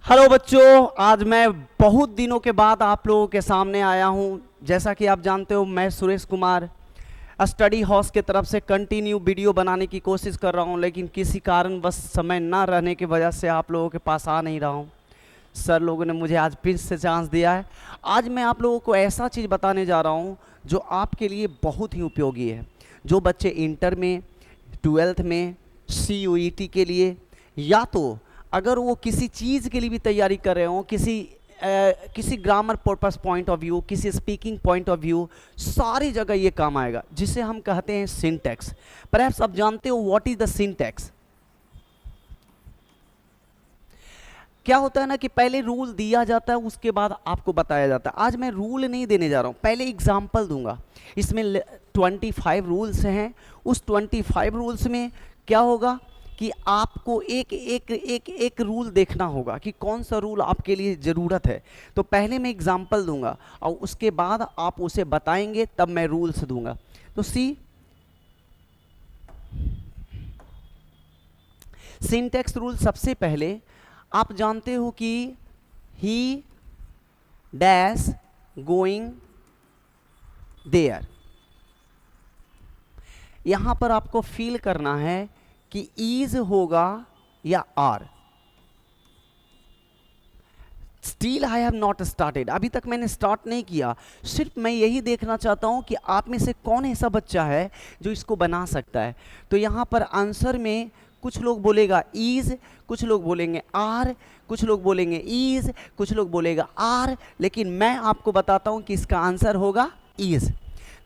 Hello बच्चों, आज मैं बहुत दिनों के बाद आप लोगों के सामने आया हूं। जैसा कि आप जानते हो, मैं सुरेश कुमार स्टडी हाउस के तरफ से कंटिन्यू वीडियो बनाने की कोशिश कर रहा हूं, लेकिन किसी कारण बस समय ना रहने की वजह से आप लोगों के पास आ नहीं रहा हूं। सर लोगों ने मुझे आज फिर से चांस दिया है। आज मैं आप लोगों को ऐसा चीज़ बताने जा रहा हूं जो आपके लिए बहुत ही उपयोगी है। जो बच्चे इंटर में, ट्वेल्थ में, CUET के लिए, या तो अगर वो किसी चीज़ के लिए भी तैयारी कर रहे हो, किसी grammar purpose point of view, किसी स्पीकिंग पॉइंट ऑफ व्यू, सारी जगह ये काम आएगा, जिसे हम कहते हैं सिंटैक्स। परहैप्स आप जानते हो व्हाट इज द सिंटैक्स। क्या होता है ना कि पहले रूल दिया जाता है, उसके बाद आपको बताया जाता है। आज मैं रूल नहीं देने जा रहा हूँ, पहले एग्जाम्पल दूंगा। इसमें 25 रूल्स हैं। उस 25 रूल्स में क्या होगा कि आपको एक एक एक एक रूल देखना होगा कि कौन सा रूल आपके लिए ज़रूरत है। तो पहले मैं एग्जाम्पल दूंगा और उसके बाद आप उसे बताएंगे, तब मैं रूल्स दूंगा। तो सिंटैक्स रूल, सबसे पहले आप जानते हो कि ही डैश गोइंग देयर, यहां पर आपको फील करना है कि इज होगा या are. Still I have not started, अभी तक मैंने स्टार्ट नहीं किया। सिर्फ मैं यही देखना चाहता हूं कि आप में से कौन ऐसा बच्चा है जो इसको बना सकता है। तो यहां पर आंसर में कुछ लोग बोलेगा इज, कुछ लोग बोलेंगे आर, कुछ लोग बोलेंगे इज, कुछ लोग बोलेगा आर, लेकिन मैं आपको बताता हूं कि इसका आंसर होगा इज।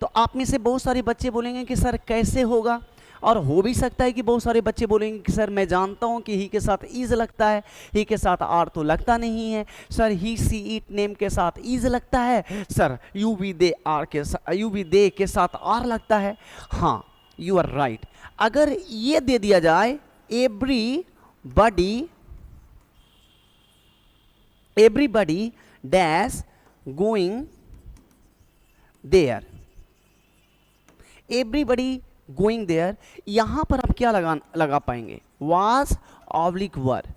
तो आप में से बहुत सारे बच्चे बोलेंगे कि सर कैसे होगा, और हो भी सकता है कि बहुत सारे बच्चे बोलेंगे कि सर मैं जानता हूं कि ही के साथ इज लगता है, ही के साथ आर तो लगता नहीं है। Sir he see it name के साथ इज लगता है, सर यू वी दे के साथ आर लगता है। हाँ, यू आर राइट। अगर ये दे दिया जाए everybody dash going there, everybody going there, यहां पर आप क्या लगा पाएंगे, वाज ऑब्लिक वर।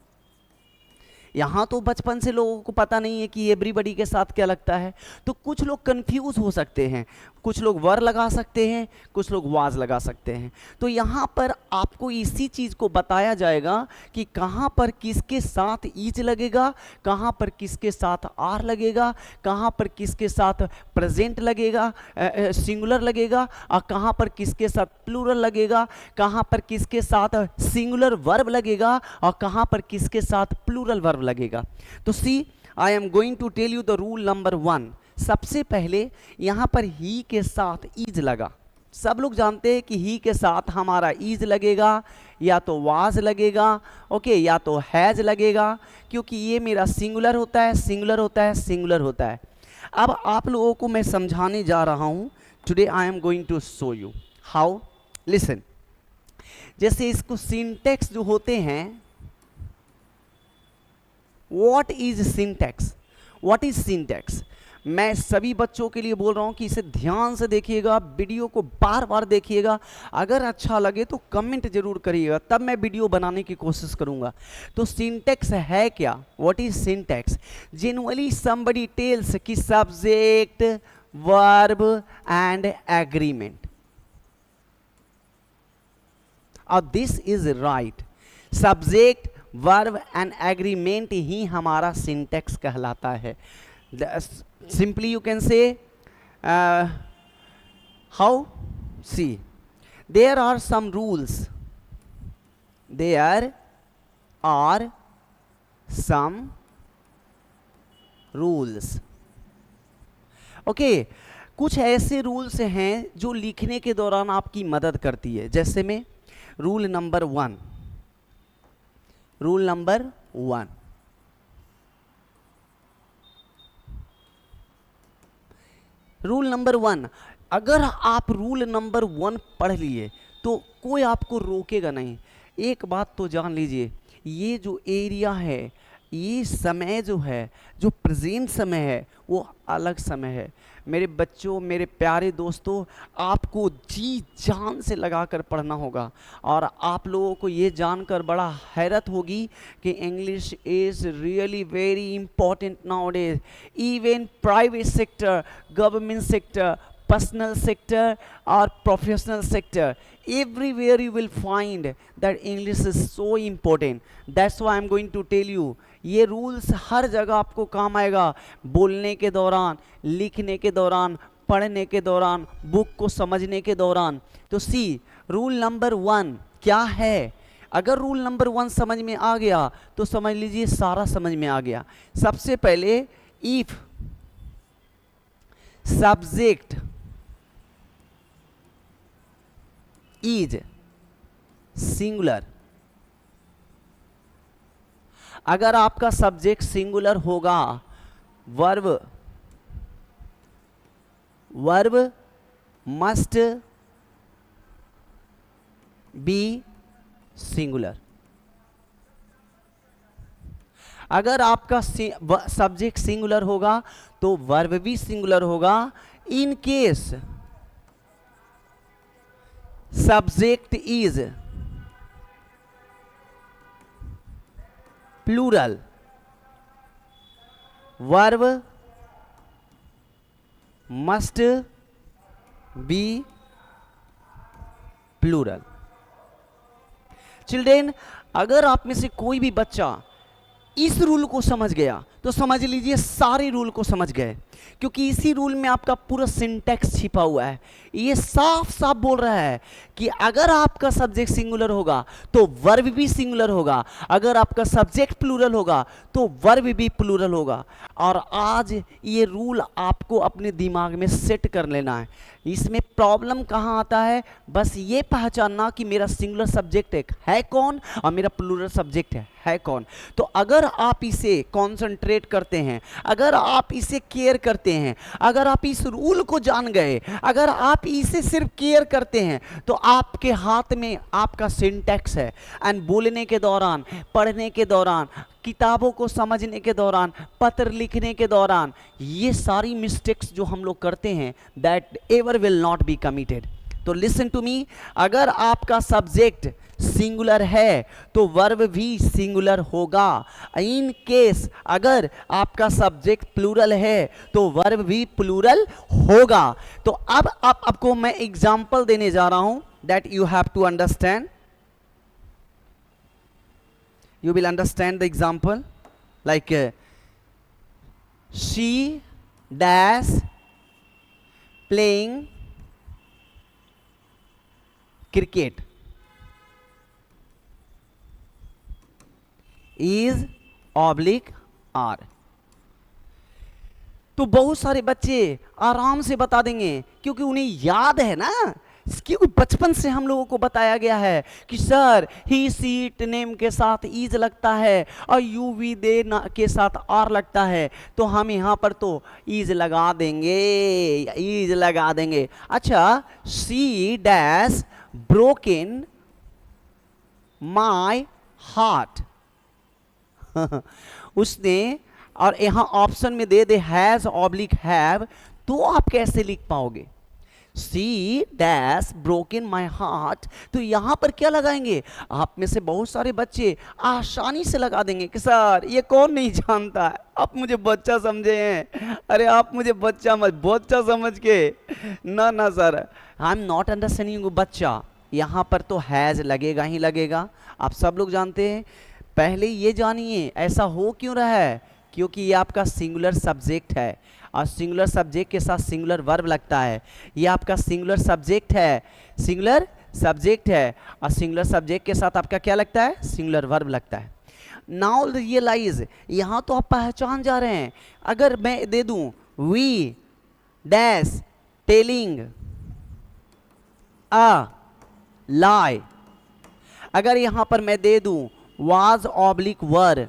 यहां तो बचपन से लोगों को पता नहीं है कि एवरीबडी के साथ क्या लगता है, तो कुछ लोग कंफ्यूज हो सकते हैं। कुछ लोग वर लगा सकते हैं, कुछ लोग वाज लगा सकते हैं। तो यहां पर आपको इसी चीज को बताया जाएगा कि कहां पर किसके साथ इज लगेगा, कहां पर किसके साथ आर लगेगा, कहां पर किसके साथ प्रेजेंट लगेगा, सिंगुलर लगेगा, और कहां पर किसके साथ प्लूरल लगेगा, कहां पर किसके साथ सिंगुलर वर्ब लगेगा, और कहां पर किसके साथ प्लूरल वर्ब लगेगा। तो see, I am going to tell you the rule number 1। सबसे पहले यहां पर ही के साथ इज लगा। सब लोग जानते हैं कि ही के साथ हमारा इज लगेगा, या तो वाज लगेगा, ओके, या तो हैज लगेगा, क्योंकि ये मेरा सिंगुलर होता है, सिंगुलर होता है, सिंगुलर होता है। अब आप लोगों को मैं समझाने जा रहा हूं। Today I am going to show you how. Listen, जैसे इसको सिंटैक्स जो होते हैं, what is syntax, what is syntax, मैं सभी बच्चों के लिए बोल रहा हूं कि इसे ध्यान से देखिएगा, वीडियो को बार बार देखिएगा। अगर अच्छा लगे तो कमेंट जरूर करिएगा, तब मैं वीडियो बनाने की कोशिश करूंगा। तो सिंटैक्स है क्या, what is syntax? Generally somebody tells कि सब्जेक्ट, वर्ब एंड एग्रीमेंट, और this is right. Subject, verb and agreement ही हमारा सिंटैक्स कहलाता है। Simply you can say how? See, there are some rules. There are some rules. Okay, कुछ ऐसे rules हैं जो लिखने के दौरान आपकी मदद करती है। जैसे में rule number 1, rule number 1, rule number 1, अगर आप रूल नंबर 1 पढ़ लिए तो कोई आपको रोकेगा नहीं। एक बात तो जान लीजिए, ये जो एरिया है, ये समय जो है, जो प्रेजेंट समय है, वो अलग समय है। मेरे बच्चों, मेरे प्यारे दोस्तों, आपको जी जान से लगाकर पढ़ना होगा। और आप लोगों को ये जानकर बड़ा हैरत होगी कि English is really very important nowadays. Even private sector, government sector, personal sector or professional sector, everywhere you will find that English is so important. That's why I'm going to tell you, ये rules हर जगह आपको काम आएगा, बोलने के दौरान, लिखने के दौरान, पढ़ने के दौरान, बुक को समझने के दौरान। तो सी रूल नंबर 1 क्या है? अगर रूल नंबर 1 समझ में आ गया तो समझ लीजिए सारा समझ में आ गया। सबसे पहले, इफ सब्जेक्ट इज सिंगुलर, अगर आपका सब्जेक्ट सिंगुलर होगा, वर्ब मस्ट बी सिंगुलर। अगर आपका सब्जेक्ट सिंगुलर होगा तो वर्ब भी सिंगुलर होगा। In case subject is plural, verb must be plural. Children, अगर आप में से कोई भी बच्चा इस रूल को समझ गया तो समझ लीजिए सारे रूल को समझ गए, क्योंकि इसी रूल में आपका पूरा सिंटैक्स छिपा हुआ है। ये साफ साफ बोल रहा है कि अगर आपका सब्जेक्ट सिंगुलर होगा तो वर्ब भी सिंगुलर होगा, अगर आपका सब्जेक्ट प्लूरल होगा तो वर्ब भी प्लूरल होगा। और आज ये रूल आपको अपने दिमाग में सेट कर लेना है। इसमें प्रॉब्लम कहाँ आता है? बस ये पहचानना कि मेरा सिंगुलर सब्जेक्ट है कौन और मेरा प्लूरल सब्जेक्ट है कौन। तो अगर आप इसे कॉन्सेंट्रेट करते हैं, अगर आप इसे केयर करते हैं, अगर आप इस रूल को जान गए, अगर आप इसे सिर्फ केयर करते हैं, तो आपके हाथ में आपका सिंटैक्स है। एंड बोलने के दौरान, पढ़ने के दौरान, किताबों को समझने के दौरान, पत्र लिखने के दौरान, ये सारी मिस्टेक्स जो हम लोग करते हैं, that ever will not be committed. तो लिसन टू मी, अगर आपका सब्जेक्ट सिंगुलर है तो वर्ब भी सिंगुलर होगा। इन केस अगर आपका सब्जेक्ट प्लूरल है तो वर्ब भी प्लूरल होगा। तो अब आपको मैं एग्जांपल देने जा रहा हूं, that you have to understand. You will understand the example, like she dash playing cricket is oblique R। तो बहुत सारे बच्चे आराम से बता देंगे, क्योंकि उन्हें याद है ना, क्योंकि बचपन से हम लोगों को बताया गया है कि सर ही सीट नेम के साथ ईज लगता है और यू वी दे के साथ आर लगता है, तो हम यहाँ पर तो ईज लगा देंगे, ईज लगा देंगे। अच्छा, C dash broken my heart उसने, और यहाँ ऑप्शन में दे दे हैज ऑब्लिक हैव, तो आप कैसे लिख पाओगे? C dash broken my heart, तो यहां पर क्या लगाएंगे? आप में से बहुत सारे बच्चे आसानी से लगा देंगे कि सर ये कौन नहीं जानता है, आप मुझे बच्चा समझे हैं। अरे आप मुझे बच्चा समझ के ना ना sir, I am not understanding बच्चा, यहां पर तो हैज लगेगा ही लगेगा। आप सब लोग जानते हैं। पहले ये जानिए ऐसा हो क्यों रहा है, क्योंकि ये आपका सिंगुलर सब्जेक्ट है और सिंगुलर सब्जेक्ट के साथ सिंगुलर वर्ब लगता है। ये आपका सिंगुलर सब्जेक्ट है, सिंगुलर सब्जेक्ट है, और सिंगुलर सब्जेक्ट के साथ आपका क्या लगता है? सिंगुलर वर्ब लगता है। नाउ रियलाइज, यहाँ तो आप पहचान जा रहे हैं। अगर मैं दे दूं वी डैश टेलिंग अ लाई, अगर यहाँ पर मैं दे दूं वाज ऑब्लिक वर,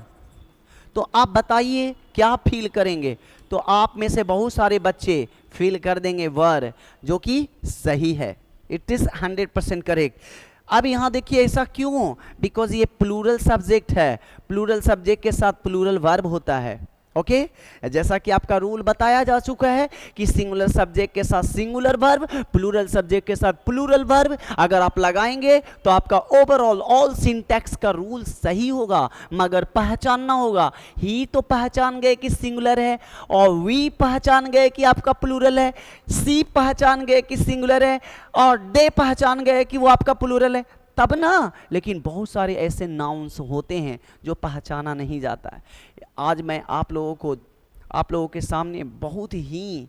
तो आप बताइए क्या फील करेंगे? तो आप में से बहुत सारे बच्चे फील कर देंगे वर, जो कि सही है। It is 100% correct. अब यहां देखिए ऐसा क्यों, बिकॉज ये प्लूरल सब्जेक्ट है, प्लूरल सब्जेक्ट के साथ प्लूरल वर्ब होता है। ओके जैसा कि आपका रूल बताया जा चुका है कि सिंगुलर सब्जेक्ट के साथ सिंगुलर वर्ब, प्लूरल सब्जेक्ट के साथ प्लूरल वर्ब अगर आप लगाएंगे तो आपका ओवरऑल ऑल सिंटैक्स का रूल सही होगा, मगर पहचानना होगा। ही तो पहचान गए कि सिंगुलर है, और वी पहचान गए कि आपका प्लूरल है, सी पहचान गए कि सिंगुलर है, और दे पहचान गए कि वो आपका प्लूरल है, तब ना। लेकिन बहुत सारे ऐसे नाउन्स होते हैं जो पहचाना नहीं जाता है। आज मैं आप लोगों के सामने बहुत ही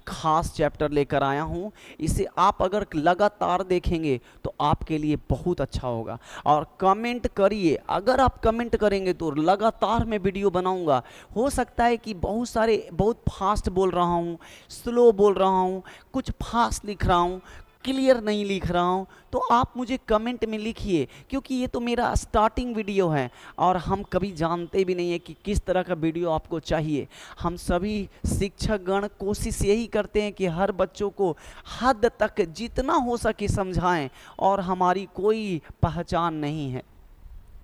खास चैप्टर लेकर आया हूँ। इसे आप अगर लगातार देखेंगे तो आपके लिए बहुत अच्छा होगा। और कमेंट करिए, अगर आप कमेंट करेंगे तो लगातार मैं वीडियो बनाऊंगा। हो सकता है कि बहुत फास्ट बोल रहा हूँ, स्लो बोल रहा हूँ, कुछ फास्ट लिख रहा हूँ, क्लियर नहीं लिख रहा हूँ, तो आप मुझे कमेंट में लिखिए, क्योंकि ये तो मेरा स्टार्टिंग वीडियो है और हम कभी जानते भी नहीं है कि किस तरह का वीडियो आपको चाहिए। हम सभी शिक्षक गण कोशिश यही करते हैं कि हर बच्चों को हद तक जितना हो सके समझाएं, और हमारी कोई पहचान नहीं है।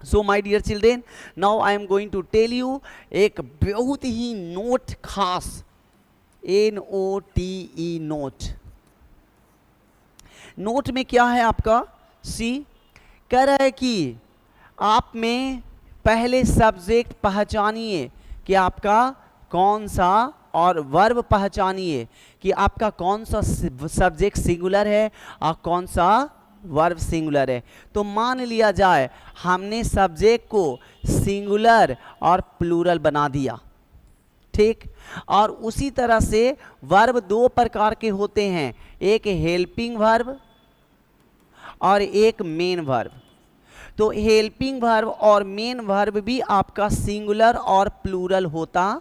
So my dear children, now I am going to tell you एक बहुत ही नोट खास, NOTE नोट। नोट में क्या है आपका, सी कह रहा है कि आप में पहले सब्जेक्ट पहचानिए कि आपका कौन सा, और वर्ब पहचानिए कि आपका कौन सा सब्जेक्ट सिंगुलर है और कौन सा वर्ब सिंगुलर है। तो मान लिया जाए हमने सब्जेक्ट को सिंगुलर और प्लूरल बना दिया, ठीक। और उसी तरह से वर्ब दो प्रकार के होते हैं, एक हेल्पिंग वर्ब और एक मेन वर्ब। तो हेल्पिंग वर्ब और मेन वर्ब भी आपका सिंगुलर और प्लूरल होता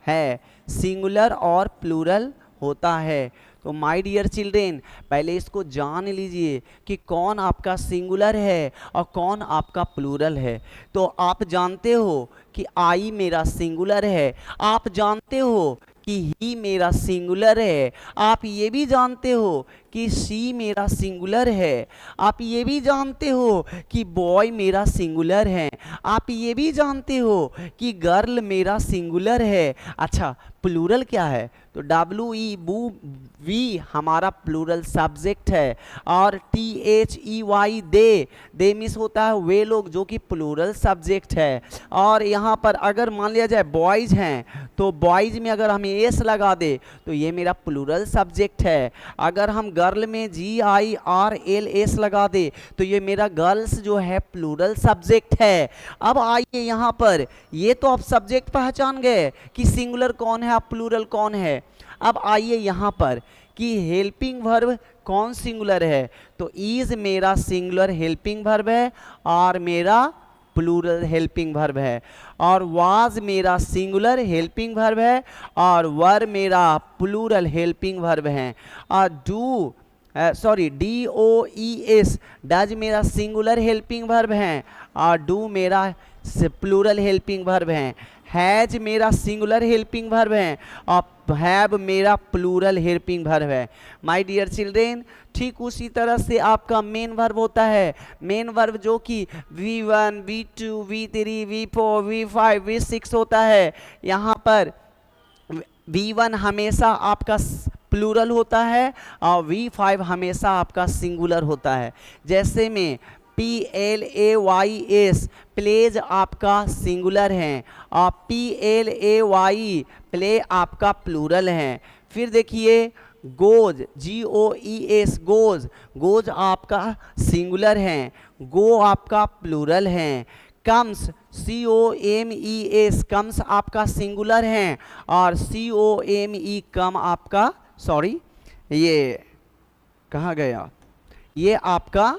है, सिंगुलर और प्लूरल होता है। तो माय डियर चिल्ड्रेन, पहले इसको जान लीजिए कि कौन आपका सिंगुलर है और कौन आपका प्लूरल है। तो आप जानते हो कि आई मेरा सिंगुलर है, आप जानते हो कि ही मेरा सिंगुलर है, आप ये भी जानते हो कि शी मेरा सिंगुलर है, आप ये भी जानते हो कि बॉय मेरा सिंगुलर है, आप ये भी जानते हो कि गर्ल मेरा सिंगुलर है। अच्छा, प्लूरल क्या है? तो WE बू वी हमारा प्लूरल सब्जेक्ट है, और THEY दे मिस होता है वे लोग, जो कि प्लूरल सब्जेक्ट है। और यहाँ पर अगर मान लिया जाए बॉयज हैं तो बॉयज में अगर हम एस लगा दे तो ये मेरा प्लूरल सब्जेक्ट है। अगर हम गर्ल में GIRLS लगा दे तो ये मेरा गर्ल्स जो है प्लूरल सब्जेक्ट है। अब आइए यहाँ पर, ये तो आप सब्जेक्ट पहचान गए कि सिंगुलर कौन है, आप प्लूरल कौन है। अब आइए यहाँ पर कि हेल्पिंग वर्ब कौन सिंगुलर है, तो इज मेरा सिंगुलर हेल्पिंग वर्ब है और मेरा प्लूरल हेल्पिंग वर्ब है, और वाज मेरा सिंगुलर हेल्पिंग वर्ब है और वर मेरा प्लूरल हेल्पिंग वर्ब है, और DOES डज मेरा सिंगुलर हेल्पिंग वर्ब है और डू मेरा प्लूरल हेल्पिंग वर्ब है, हैज मेरा सिंगुलर हेल्पिंग वर्ब है और हैव मेरा प्लूरल हेल्पिंग वर्ब है। माय डियर चिल्ड्रेन, ठीक उसी तरह से आपका मेन वर्ब होता है। मेन वर्ब जो कि V1 V2 V3 V4 V5 V6 होता है। यहाँ पर V1 हमेशा आपका प्लूरल होता है और V5 हमेशा आपका सिंगुलर होता है। जैसे में PLAYS प्लेज आपका सिंगुलर है और PLAY प्ले आपका प्लूरल है। फिर देखिए गोज GOES गोज आपका सिंगुलर है, गो आपका प्लूरल है। कम्स COMES कम्स आपका सिंगुलर है और COME कम आपका, सॉरी ये कहाँ गया, ये आपका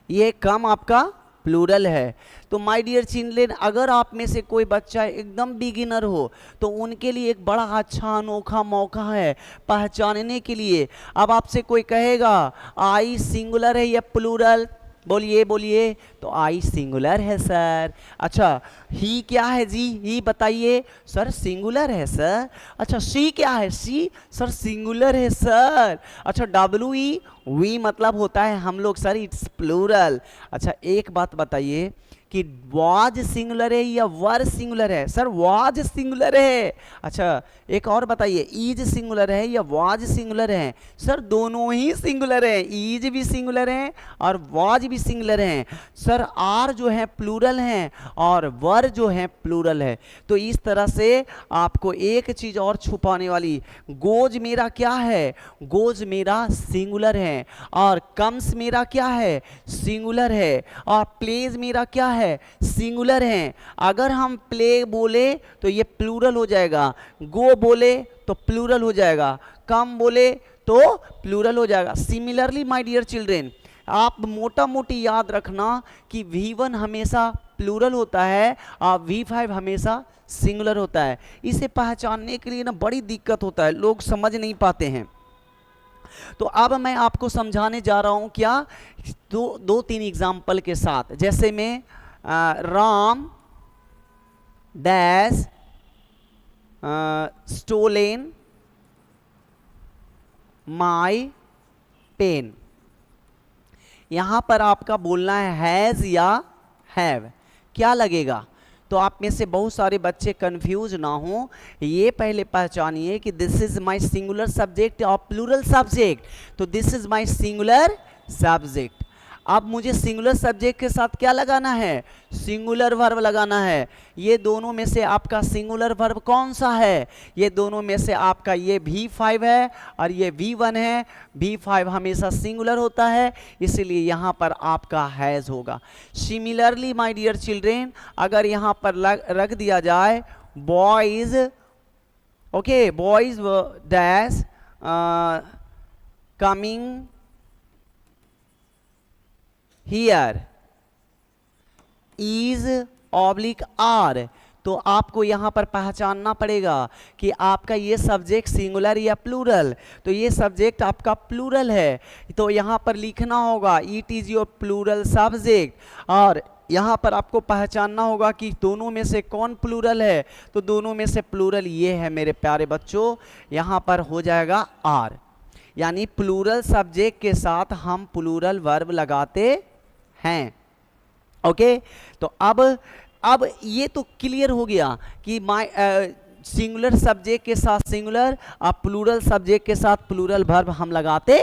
ये कम आपका प्लूरल है। तो माय डियर चिल्ड्रेन, अगर आप में से कोई बच्चा एकदम बिगिनर हो तो उनके लिए एक बड़ा अच्छा अनोखा मौका है पहचानने के लिए। अब आपसे कोई कहेगा आई सिंगुलर है या प्लूरल, बोलिए बोलिए। तो आई सिंगुलर है सर। अच्छा ही क्या है जी, ही बताइए सर। सिंगुलर है सर। अच्छा सी क्या है, सी सर सिंगुलर है सर। अच्छा डब्ल्यू ई, वी मतलब होता है हम लोग सर, इट्स प्लूरल। अच्छा एक बात बताइए कि वाज सिंगुलर है या वर सिंगुलर है, सर वाज सिंगुलर है। अच्छा एक और बताइए, इज सिंगुलर है या वाज सिंगुलर है, सर दोनों ही सिंगुलर है, इज भी सिंगुलर है और वाज भी सिंगुलर है। सर आर जो है प्लूरल है और वर जो है प्लूरल है। तो इस तरह से आपको एक चीज और छुपाने वाली, गोज मेरा क्या है, गोज मेरा सिंगुलर है और कम्स मेरा क्या है, सिंगुलर है और प्लेज मेरा क्या है, सिंगुलर है। अगर हम प्ले बोले तो ये प्लूरल हो जाएगा, गो बोले तो प्लूरल हो जाएगा, कम बोले तो प्लूरल हो जाएगा। सिमिलरली माय डियर चिल्ड्रेन, आप मोटा मोटी याद रखना कि V1 हमेशा प्लूरल होता है और V5 हमेशा सिंगुलर होता है। इसे पहचानने के लिए ना बड़ी दिक्कत होता है, लोग समझ नहीं पाते हैं। तो अब मैं आपको समझाने जा रहा हूं क्या, दो तीन एग्जाम्पल के साथ। जैसे में Ram dash stolen my pen. यहां पर आपका बोलना है हैज या हैव, क्या लगेगा। तो आप में से बहुत सारे बच्चे कंफ्यूज ना हो, ये पहले पहचानिए कि this is my singular subject और प्लूरल सब्जेक्ट। तो this is my singular subject. अब मुझे सिंगुलर सब्जेक्ट के साथ क्या लगाना है, सिंगुलर वर्ब लगाना है। ये दोनों में से आपका सिंगुलर वर्ब कौन सा है, ये दोनों में से आपका ये V5 है और ये V1 है। V5 हमेशा सिंगुलर होता है, इसलिए यहाँ पर आपका हैज होगा। सिमिलरली माय डियर चिल्ड्रेन, अगर यहाँ पर रख दिया जाए boys, okay boys dash coming here is oblique are, तो आपको यहां पर पहचानना पड़ेगा कि आपका ये सब्जेक्ट सिंगुलर या प्लूरल। तो ये सब्जेक्ट आपका प्लूरल है, तो यहां पर लिखना होगा it is your plural subject. और यहां पर आपको पहचानना होगा कि दोनों में से कौन प्लूरल है। तो दोनों में से प्लूरल ये है मेरे प्यारे बच्चों, यहां पर हो जाएगा आर। यानी प्लूरल सब्जेक्ट के साथ हम प्लूरल वर्ब लगाते हैं। ओके तो अब ये तो क्लियर हो गया कि माय सिंगुलर सब्जेक्ट के साथ सिंगुलर और प्लूरल सब्जेक्ट के साथ प्लूरल वर्ब हम लगाते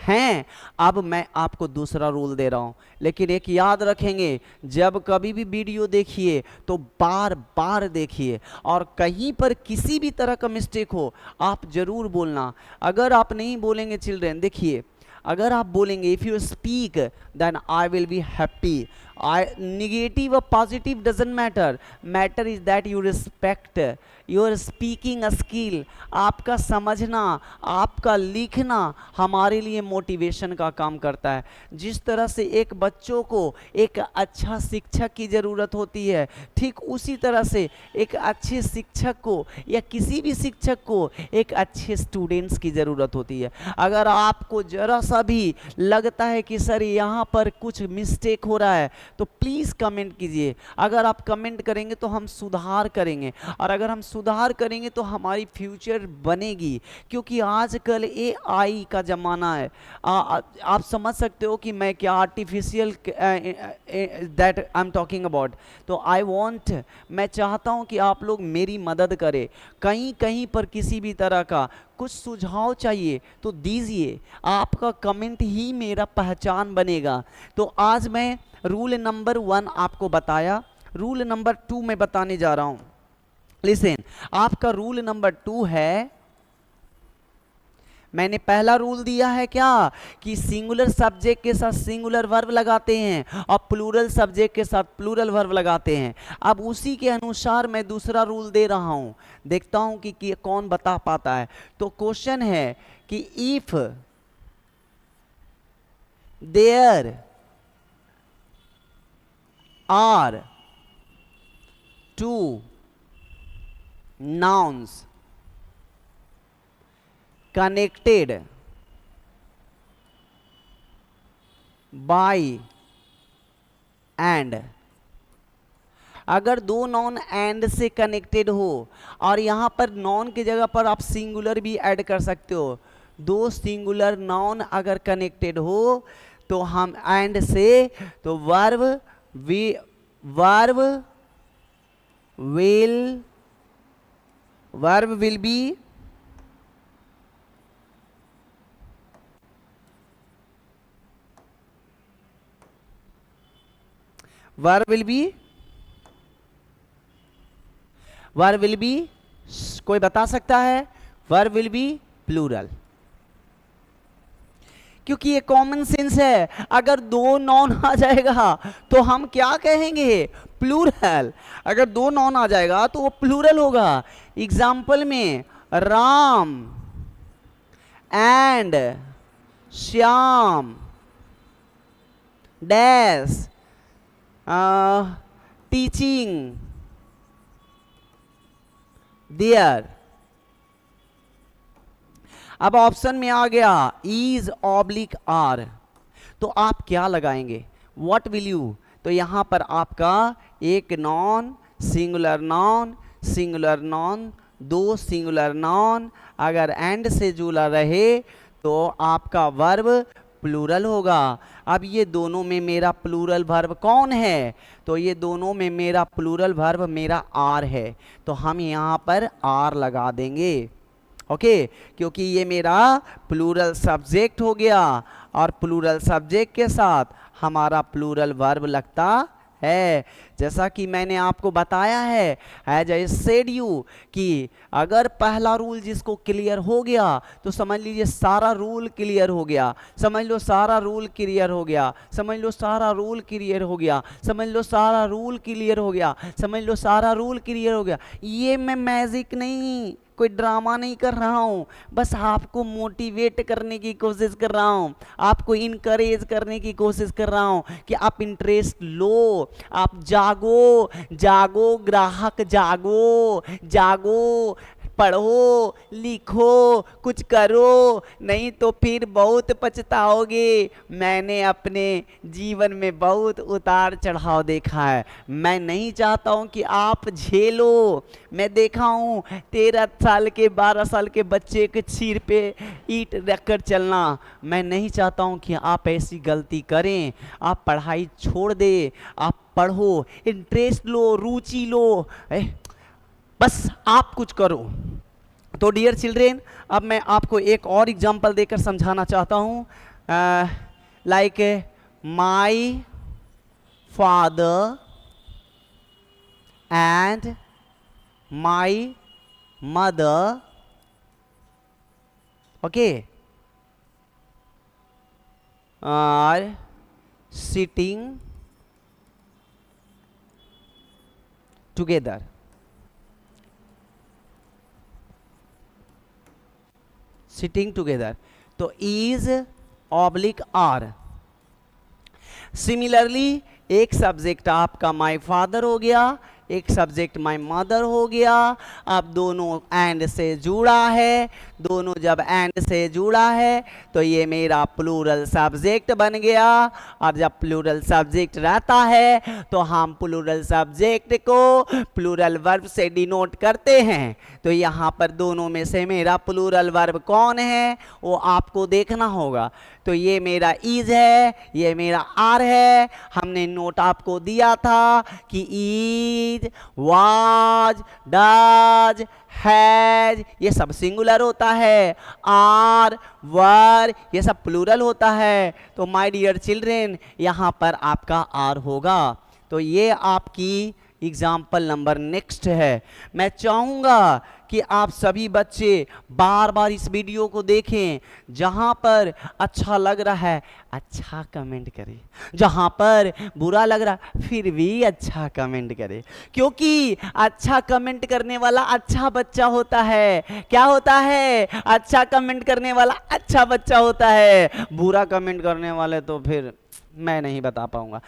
हैं। अब मैं आपको दूसरा रूल दे रहा हूं, लेकिन एक याद रखेंगे, जब कभी भी वीडियो देखिए तो बार बार देखिए और कहीं पर किसी भी तरह का मिस्टेक हो आप जरूर बोलना। अगर आप नहीं बोलेंगे चिल्ड्रेन, देखिए अगर आप बोलेंगे if you speak then I will be happy, negative और positive doesn't matter, matter is that you respect your speaking skill. आपका समझना, आपका लिखना हमारे लिए मोटिवेशन का काम करता है। जिस तरह से एक बच्चों को एक अच्छा शिक्षक की ज़रूरत होती है, ठीक उसी तरह से एक अच्छे शिक्षक को या किसी भी शिक्षक को एक अच्छे स्टूडेंट्स की ज़रूरत होती है। अगर आपको ज़रा सा भी लगता है कि सर यहाँ पर कुछ मिस्टेक हो रहा है तो प्लीज़ कमेंट कीजिए। अगर आप कमेंट करेंगे तो हम सुधार करेंगे, और अगर हम सुधार करेंगे तो हमारी फ्यूचर बनेगी। क्योंकि आजकल AI का ज़माना है। आप समझ सकते हो कि मैं क्या artificial that I am talking about. तो मैं चाहता हूं कि आप लोग मेरी मदद करें। कहीं कहीं पर किसी भी तरह का कुछ सुझाव चाहिए तो दीजिए, आपका कमेंट ही मेरा पहचान बनेगा। तो आज मैं रूल नंबर 1 आपको बताया, रूल नंबर 2 मैं बताने जा रहा हूं। लिसन, आपका रूल नंबर 2 है, मैंने पहला रूल दिया है क्या कि सिंगुलर सब्जेक्ट के साथ सिंगुलर वर्ब लगाते हैं और प्लूरल सब्जेक्ट के साथ प्लूरल वर्ब लगाते हैं। अब उसी के अनुसार मैं दूसरा रूल दे रहा हूं, देखता हूं कि कौन बता पाता है। तो क्वेश्चन है कि if there are two nouns connected by and, अगर दो नॉन एंड से कनेक्टेड हो, और यहां पर नॉन की जगह पर आप सिंगुलर भी ऐड कर सकते हो, दो सिंगुलर नॉन अगर कनेक्टेड हो तो हम एंड से, तो वर्ब विल बी कोई बता सकता है? वर्ब विल बी प्लूरल, क्योंकि ये कॉमन सेंस है। अगर दो नॉन आ जाएगा तो हम क्या कहेंगे? प्लूरल। अगर दो नॉन आ जाएगा तो वो प्लूरल होगा। एग्जाम्पल में Ram and Shyam dash teaching there. अब ऑप्शन में आ गया इज ऑब्लिक आर, तो आप क्या लगाएंगे? What will you? तो यहां पर आपका एक नॉन, सिंगुलर नॉन, दो सिंगुलर नॉन अगर एंड से जुड़ा रहे तो आपका वर्ब प्लूरल होगा। अब ये दोनों में मेरा प्लूरल वर्ब कौन है? तो ये दोनों में मेरा प्लूरल वर्ब मेरा आर है, तो हम यहाँ पर आर लगा देंगे। ओके, क्योंकि ये मेरा प्लूरल सब्जेक्ट हो गया, और प्लूरल सब्जेक्ट के साथ हमारा प्लूरल वर्ब लगता है। जैसा कि मैंने आपको बताया है, एज आई सेड यू, कि अगर पहला रूल जिसको क्लियर हो गया तो समझ लीजिए सारा रूल क्लियर हो गया, समझ लो सारा रूल क्लियर हो गया, समझ लो सारा रूल क्लियर हो गया, समझ लो सारा रूल क्लियर हो गया, समझ लो सारा रूल क्लियर हो गया। ये मैं मैजिक नहीं, कोई ड्रामा नहीं कर रहा हूँ, बस आपको मोटिवेट करने की कोशिश कर रहा हूँ, आपको इनकरेज करने की कोशिश कर रहा हूँ कि आप इंटरेस्ट लो, आप जागो जागो ग्राहक, जागो जागो, पढ़ो लिखो कुछ करो, नहीं तो फिर बहुत पछताओगे। मैंने अपने जीवन में बहुत उतार चढ़ाव देखा है, मैं नहीं चाहता हूं कि आप झेलो। मैं देखा हूं 13 साल के 12 साल के बच्चे के सिर पे ईंट रखकर चलना, मैं नहीं चाहता हूं कि आप ऐसी गलती करें। आप पढ़ाई छोड़ दे, आप पढ़ो, इंटरेस्ट लो, रुचि लो, बस आप कुछ करो। तो डियर चिल्ड्रेन, अब मैं आपको एक और एग्जांपल देकर समझाना चाहता हूँ। Like my father and my mother, okay, are sitting together. Sitting together, तो इज ऑब्लिक आर। सिमिलरली एक सब्जेक्ट आपका माई फादर हो गया, एक सब्जेक्ट माई मदर हो गया। अब दोनों एंड से जुड़ा है, दोनों जब एंड से जुड़ा है तो ये मेरा प्लूरल सब्जेक्ट बन गया। और जब प्लूरल सब्जेक्ट रहता है तो हम प्लूरल सब्जेक्ट को प्लूरल वर्ब से डिनोट करते हैं। तो यहाँ पर दोनों में से मेरा प्लूरल वर्ब कौन है वो आपको देखना होगा। तो ये मेरा इज है, ये मेरा आर है। हमने नोट आपको दिया था कि इज, वाज, डज, हैज ये सब सिंगुलर होता है, आर, वर ये सब प्लूरल होता है। तो माय डियर चिल्ड्रेन यहाँ पर आपका आर होगा। तो ये आपकी एग्जाम्पल नंबर नेक्स्ट है। मैं चाहूँगा कि आप सभी बच्चे बार बार इस वीडियो को देखें। जहाँ पर अच्छा लग रहा है अच्छा कमेंट करें, जहाँ पर बुरा लग रहा है फिर भी अच्छा कमेंट करें, क्योंकि अच्छा कमेंट करने वाला अच्छा बच्चा होता है। क्या होता है? अच्छा कमेंट करने वाला अच्छा बच्चा होता है। बुरा कमेंट करने वाले तो फिर मैं नहीं बता पाऊंगा।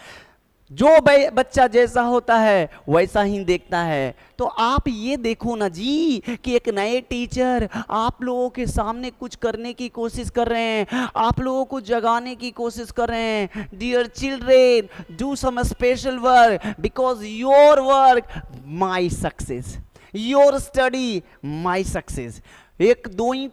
जो बच्चा जैसा होता है वैसा ही देखता है। तो आप ये देखो ना जी कि एक नए टीचर आप लोगों के सामने कुछ करने की कोशिश कर रहे हैं, आप लोगों को जगाने की कोशिश कर रहे हैं। Dear children, do some special work because your work my success, your study my success. दो ही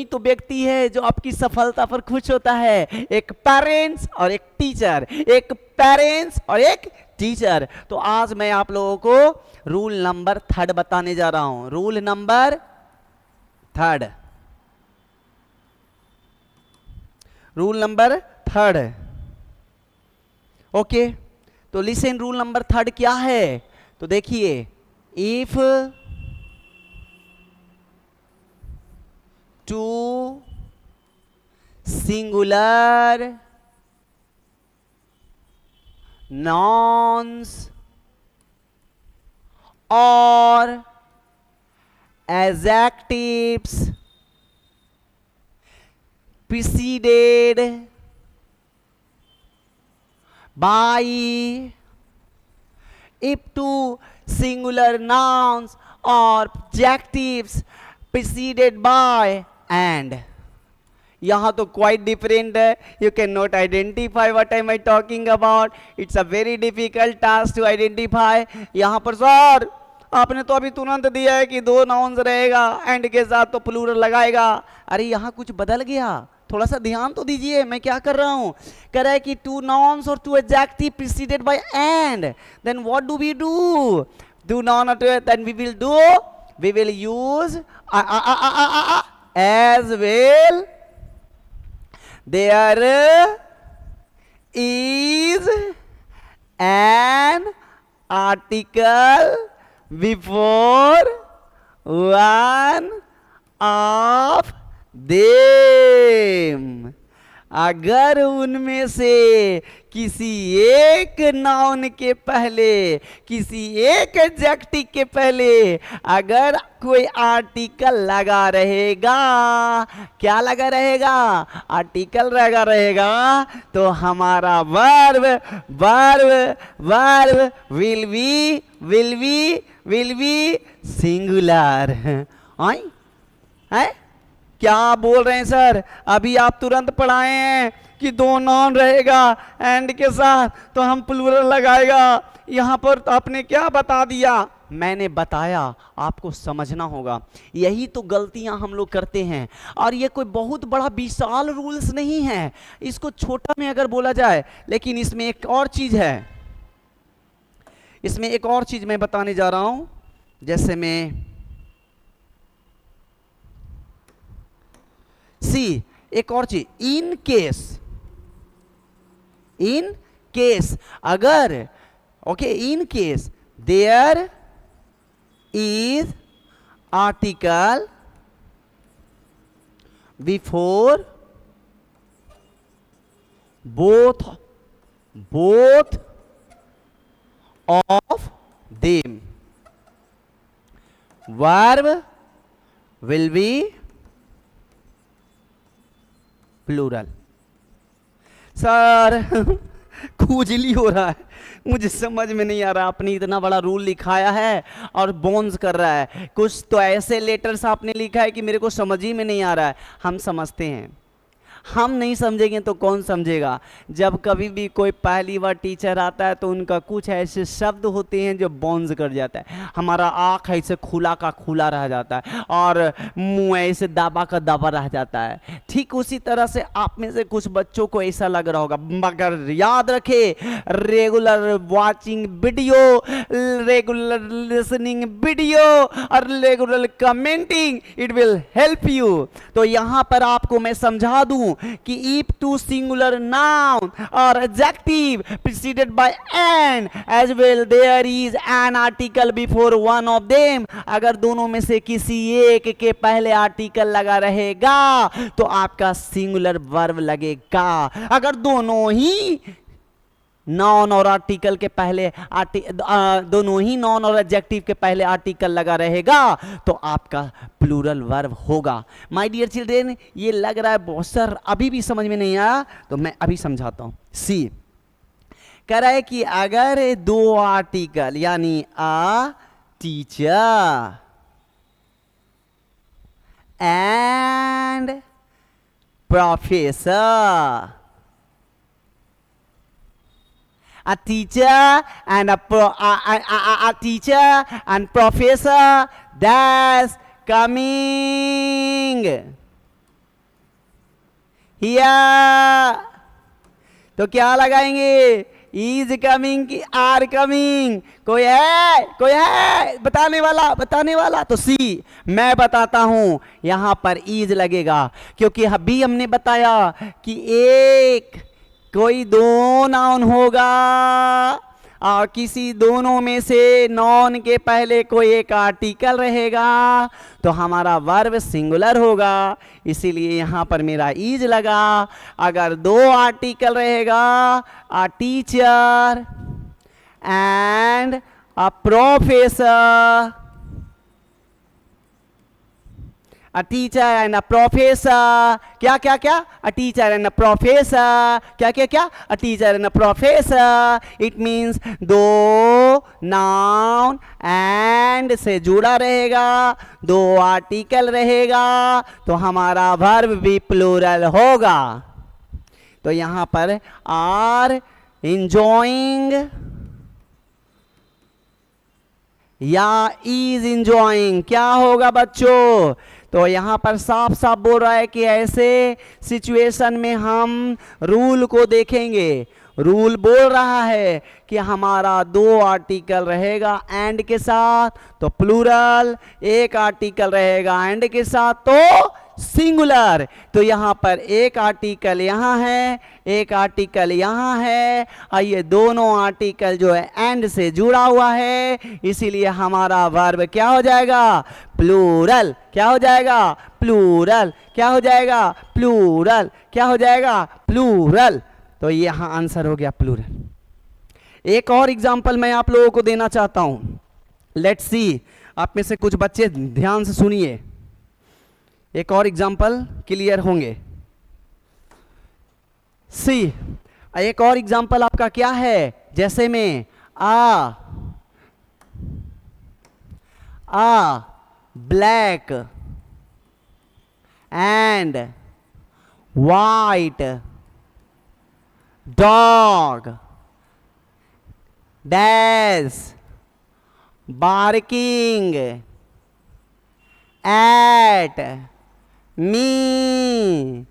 तो व्यक्ति है जो आपकी सफलता पर खुश होता है, एक पेरेंट्स और एक टीचर, एक पेरेंट्स और एक टीचर। तो आज मैं आप लोगों को रूल नंबर 3 बताने जा रहा हूं। Rule number 3, rule number 3। Okay, तो लिसन, रूल नंबर 3 क्या है? तो देखिए, if two singular nouns or adjectives preceded by, if two singular nouns or adjectives preceded by and, यहाँ तो क्वाइट डिफरेंट है। You can not identify what am I talking about, it's a very difficult task to identify. यहाँ पर sir आपने तो अभी तुरंत दिया है कि 2 नाउन्स रहेगा, एंड के साथ तो प्लूरल लगाएगा। अरे यहाँ कुछ बदल गया, थोड़ा सा ध्यान तो दीजिए मैं क्या कर रहा हूँ। कह रहा है कि 2 nouns और 2 adjectives preceded by and, then what do we do? 2 noun or 2, then we will use as well. There is an article before one of them. अगर उनमें से किसी एक नाउन के पहले, किसी एक एडजेक्टिव के पहले अगर कोई आर्टिकल लगा रहेगा, क्या लगा रहेगा? आर्टिकल लगा रहेगा, तो हमारा वर्ब विल बी सिंगुलर। आई है? क्या बोल रहे हैं सर? अभी आप तुरंत पढ़ाए हैं कि 2 नाउन रहेगा एंड के साथ तो हम प्लूरल लगाएगा। यहां पर तो आपने क्या बता दिया? मैंने बताया, आपको समझना होगा। यही तो गलतियां हम लोग करते हैं, और ये कोई बहुत बड़ा विशाल रूल्स नहीं है, इसको छोटा में अगर बोला जाए। लेकिन इसमें एक और चीज है, इसमें एक और चीज मैं बताने जा रहा हूं। जैसे मैं एक और चीज, इन केस अगर, okay, in case there is article before both of them, verb will be plural. Sir खुजली हो रहा है, मुझे समझ में नहीं आ रहा। आपने इतना बड़ा रूल लिखाया है और बोन्स कर रहा है। कुछ तो ऐसे लेटर्स आपने लिखा है कि मेरे को समझ ही में नहीं आ रहा है। हम समझते हैं, हम नहीं समझेंगे तो कौन समझेगा? जब कभी भी कोई पहली बार टीचर आता है तो उनका कुछ ऐसे शब्द होते हैं जो बॉन्स कर जाता है। हमारा आँख ऐसे खुला का खुला रह जाता है और मुंह ऐसे दबा का दबा रह जाता है। ठीक उसी तरह से आप में से कुछ बच्चों को ऐसा लग रहा होगा, मगर याद रखे, regular watching video, regular listening video और regular commenting, it will help you. तो यहाँ पर आपको मैं समझा दूं कि if two singular noun or adjective preceded by an as well there is an article before one of them, अगर दोनों में से किसी एक के पहले आर्टिकल लगा रहेगा तो आपका सिंगुलर वर्ब लगेगा। अगर दोनों ही नॉन और आर्टिकल के पहले दोनों ही नॉन और एडजेक्टिव के पहले आर्टिकल लगा रहेगा तो आपका प्लूरल वर्ब होगा। माय डियर चिल्ड्रेन, ये लग रहा है बहुत सर अभी भी समझ में नहीं आया, तो मैं अभी समझाता हूं। सी, कह रहा है कि अगर दो आर्टिकल यानी a teacher and professor, a teacher and a teacher and professor that's coming here, तो क्या लगाएंगे? इज कमिंग की आर कमिंग? कोई है बताने वाला? तो सी मैं बताता हूं, यहां पर इज लगेगा क्योंकि अभी हमने बताया कि एक कोई दो नाउन होगा और किसी दोनों में से नॉन के पहले कोई एक आर्टिकल रहेगा तो हमारा वर्ब सिंगुलर होगा, इसीलिए यहां पर मेरा इज लगा। अगर दो आर्टिकल रहेगा a teacher and a professor, a teacher and a professor, क्या a teacher and a professor, क्या a teacher and a professor, it means दो noun and से जुड़ा रहेगा, दो आर्टिकल रहेगा तो हमारा वर्ब भी प्लूरल होगा। तो यहां पर आर enjoying या इज enjoying क्या होगा बच्चों? तो यहां पर साफ साफ बोल रहा है कि ऐसे सिचुएशन में हम रूल को देखेंगे। रूल बोल रहा है कि हमारा दो आर्टिकल रहेगा एंड के साथ तो प्लूरल, एक आर्टिकल रहेगा एंड के साथ तो सिंगुलर। तो यहां पर एक आर्टिकल यहां है, एक आर्टिकल यहां है और ये दोनों आर्टिकल जो है एंड से जुड़ा हुआ है, इसीलिए हमारा वर्ब क्या हो जाएगा? प्लूरल। क्या हो जाएगा? प्लूरल। क्या हो जाएगा? प्लूरल। क्या हो जाएगा? प्लूरल। तो यहां आंसर हो गया प्लूरल। एक और एग्जांपल मैं आप लोगों को देना चाहता हूं। लेट्स सी, आप में से कुछ बच्चे ध्यान से सुनिए, एक और एग्जांपल क्लियर होंगे। सी, एक और एग्जांपल आपका क्या है? जैसे में a black and white dog dash barking at me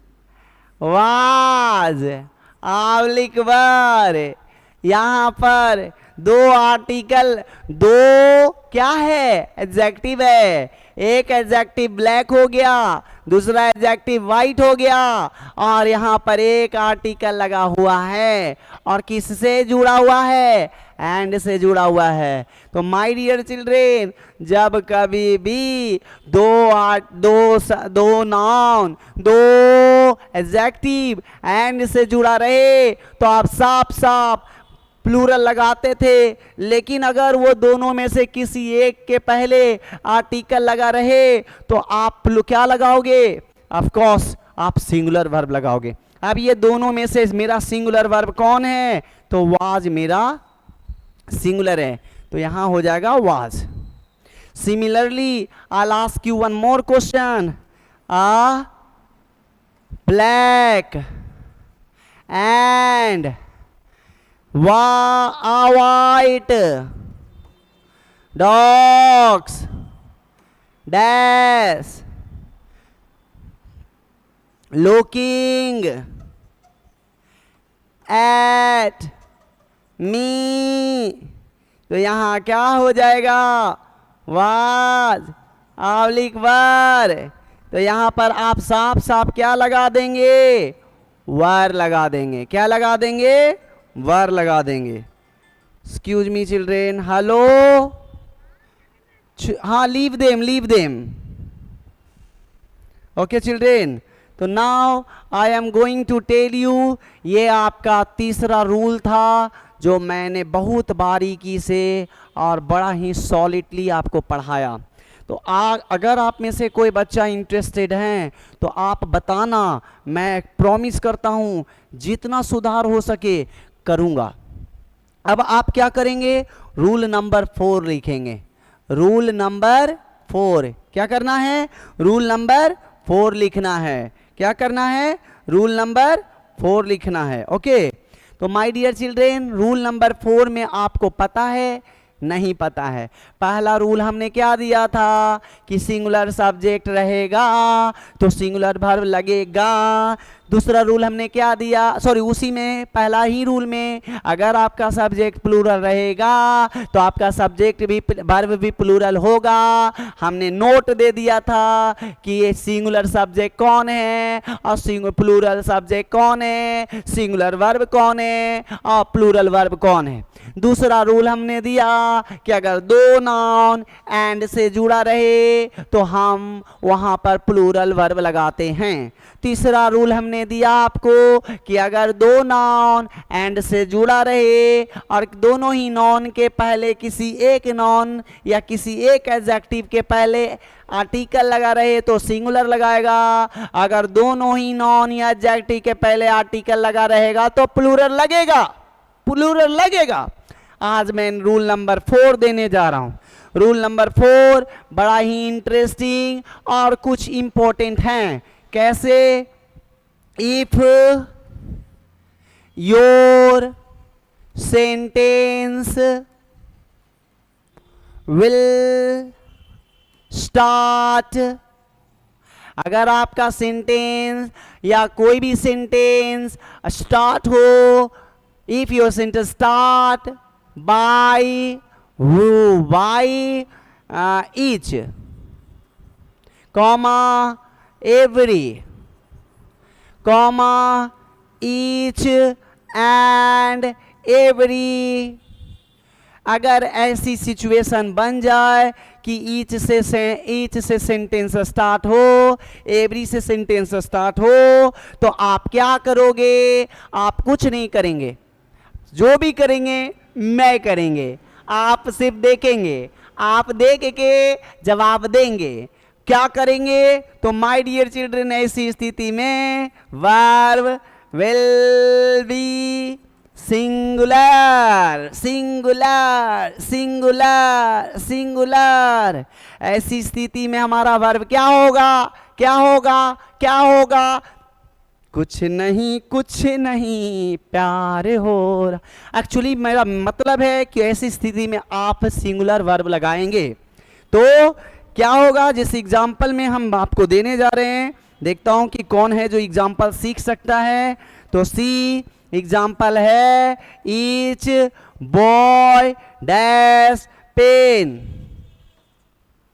was oblique were. यहां पर दो आर्टिकल, दो क्या है? एडजेक्टिव है। एक एडजेक्टिव ब्लैक हो गया, दूसरा एडजेक्टिव वाइट हो गया और यहां पर एक आर्टिकल लगा हुआ है और किससे जुड़ा हुआ है? एंड से जुड़ा हुआ है। तो माय डियर चिल्ड्रेन, जब कभी भी दो नाउन, दो एडजेक्टिव एंड से जुड़ा रहे तो आप साफ साफ प्लूरल लगाते थे, लेकिन अगर वो दोनों में से किसी एक के पहले आर्टिकल लगा रहे तो आप क्या लगाओगे? ऑफ कोर्स आप सिंगुलर वर्ब लगाओगे। अब ये दोनों में से मेरा सिंगुलर वर्ब कौन है? तो वाज मेरा सिंगुलर है, तो यहां हो जाएगा was. Similarly I will ask you one more question. A black and white dogs dash looking at me, तो यहां क्या हो जाएगा? वाज आवलिक वर। तो यहां पर आप साफ साफ क्या लगा देंगे? वर लगा देंगे। क्या लगा देंगे? वर लगा देंगे। एक्सक्यूज मी चिल्ड्रेन, हेलो, हाँ, लीव देम। ओके चिल्ड्रेन, तो now I am going to tell you, ये आपका तीसरा रूल था जो मैंने बहुत बारीकी से और बड़ा ही सॉलिडली आपको पढ़ाया। तो अगर आप में से कोई बच्चा इंटरेस्टेड है तो आप बताना, मैं प्रॉमिस करता हूं जितना सुधार हो सके करूंगा। अब आप क्या करेंगे, रूल नंबर 4 लिखेंगे। रूल नंबर 4 क्या करना है, रूल नंबर 4 लिखना है। क्या करना है, रूल नंबर 4 लिखना है। ओके, तो my dear children, rule number 4 में आपको पता है, नहीं पता है। पहला रूल हमने क्या दिया था कि सिंगुलर सब्जेक्ट रहेगा तो सिंगुलर वर्ब लगेगा। दूसरा रूल हमने क्या दिया, सॉरी उसी में पहला ही रूल में, अगर आपका सब्जेक्ट प्लूरल रहेगा तो आपका सब्जेक्ट भी वर्ब भी प्लूरल होगा। हमने नोट दे दिया था कि ये सिंगुलर सब्जेक्ट कौन है और प्लूरल सब्जेक्ट कौन है, सिंगुलर वर्ब कौन है और प्लूरल वर्ब कौन है। दूसरा रूल हमने दिया कि अगर दो नाउन एंड से जुड़ा रहे तो हम वहां पर प्लूरल वर्ब लगाते हैं। तीसरा रूल हमने दिया आपको कि अगर दो नाउन एंड से जुड़ा रहे और दोनों ही नाउन के पहले किसी एक नाउन या किसी एक एडजेक्टिव के पहले आर्टिकल लगा रहे तो सिंगुलर लगाएगा, अगर दोनों ही नाउन या एडजेक्टिव के पहले आर्टिकल लगा रहेगा तो प्लूरल लगेगा, प्लूरल लगेगा। आज मैं रूल नंबर 4 देने जा रहा हूं। रूल नंबर 4 बड़ा ही इंटरेस्टिंग और कुछ इंपॉर्टेंट हैं। कैसे, if your sentence will start, अगर आपका सेंटेंस या कोई भी सेंटेंस स्टार्ट हो, if your sentence start by each, comma every, comma each and every, अगर ऐसी सिचुएशन बन जाए कि ईच से सेंटेंस स्टार्ट हो, एवरी से सेंटेंस स्टार्ट हो, तो आप क्या करोगे, आप कुछ नहीं करेंगे, जो भी करेंगे मैं करेंगे, आप सिर्फ देखेंगे, आप देख के जवाब देंगे। क्या करेंगे, तो माय डियर चिल्ड्रन ऐसी स्थिति में verb will be singular, singular, singular, singular. ऐसी स्थिति में हमारा वर्ब क्या होगा, क्या होगा, क्या होगा, कुछ नहीं, कुछ नहीं, प्यार हो रहा। एक्चुअली मेरा मतलब है कि ऐसी स्थिति में आप सिंगुलर वर्ब लगाएंगे तो क्या होगा, जिस एग्जाम्पल में हम आपको देने जा रहे हैं, देखता हूं कि कौन है जो एग्जाम्पल सीख सकता है। तो सी एग्जाम्पल है, each boy dash pen